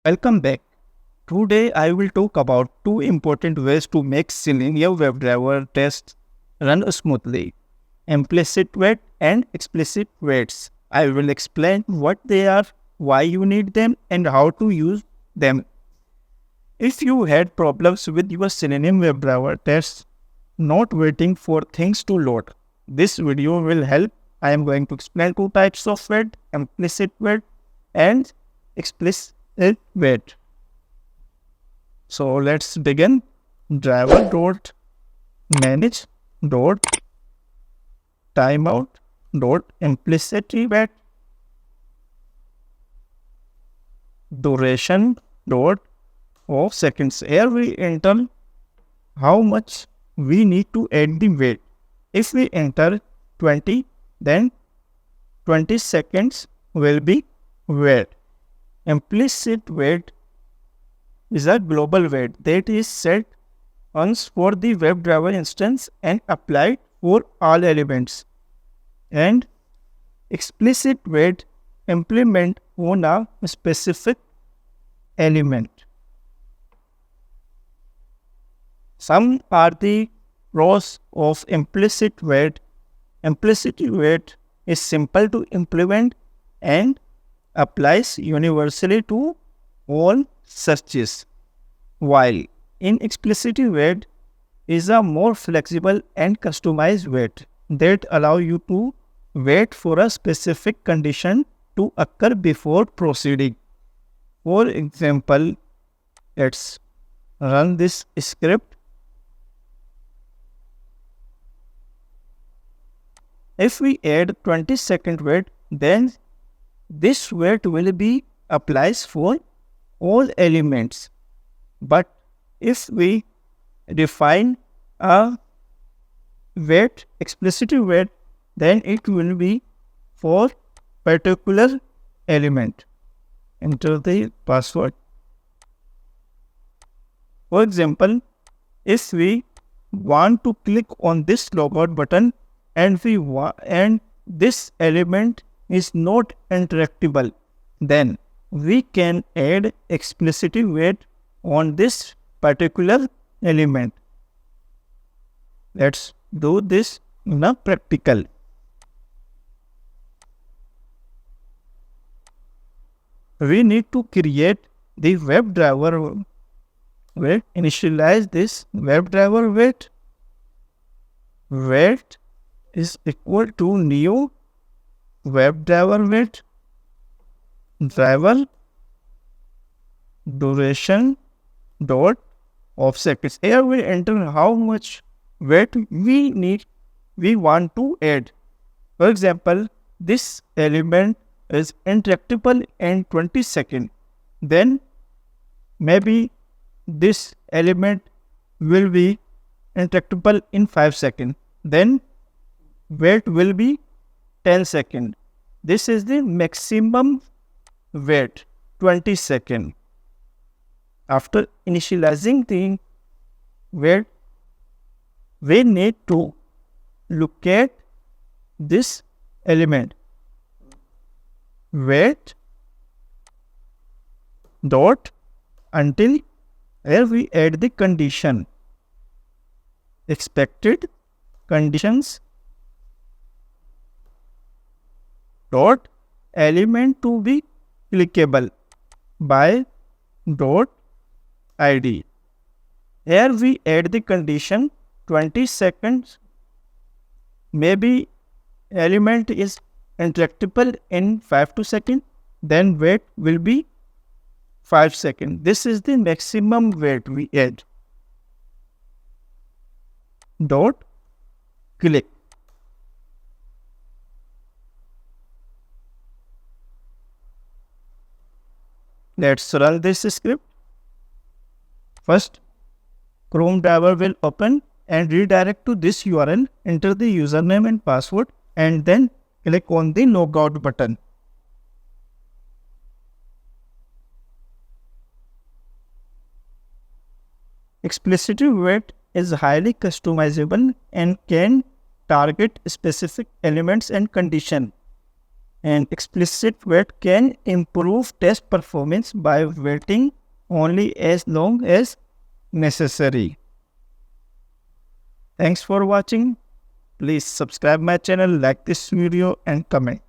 Welcome back. Today I will talk about two important ways to make Selenium WebDriver tests run smoothly: implicit wait and explicit waits. I will explain what they are, why you need them, and how to use them. If you had problems with your Selenium WebDriver tests, not waiting for things to load, this video will help. I am going to explain two types of wait: implicit wait and explicit wait. So let's begin. Driver dot manage dot timeout dot implicit wait duration dot of seconds. Here we enter how much we need to add the wait. If we enter 20, then 20 seconds will be wait. Implicit wait is a global wait that is set once for the WebDriver instance and applied for all elements. And explicit wait implement on a specific element. Some are the pros of implicit wait. Implicit wait is simple to implement and applies universally to all searches, while explicit wait is a more flexible and customized wait that allow you to wait for a specific condition to occur before proceeding. For example, let's run this script. If we add 20-second wait, then this wait will be applies for all elements. But if we define a wait, explicit wait, then it will be for particular element. Enter the password. For example, if we want to click on this logout button and this element is not interactable, then we can add explicit wait on this particular element. Let's do this in a practical. We need to create the WebDriver wait. Initialize this WebDriver wait. Wait is equal to new WebDriver wait driver duration dot of seconds. Here we enter how much wait we want to add. For example, this element is interactable in 20 seconds. Then maybe this element will be interactable in 5 seconds. Then wait will be 10 seconds. This is the maximum wait, 20 seconds. After initializing the wait, we need to look at this element. Wait dot until where we add the condition. Expected conditions dot element to be clickable by dot id. Here we add the condition 20 seconds. Maybe element is interactable in 5 to second. Then wait will be 5 seconds. This is the maximum wait we add. Dot click. Let's run this script. First, Chrome driver will open and redirect to this URL. Enter the username and password and then click on the logout button. Explicit wait is highly customizable and can target specific elements and conditions. And explicit wait can improve test performance by waiting only as long as necessary. Thanks for watching. Please subscribe my channel, like this video and comment.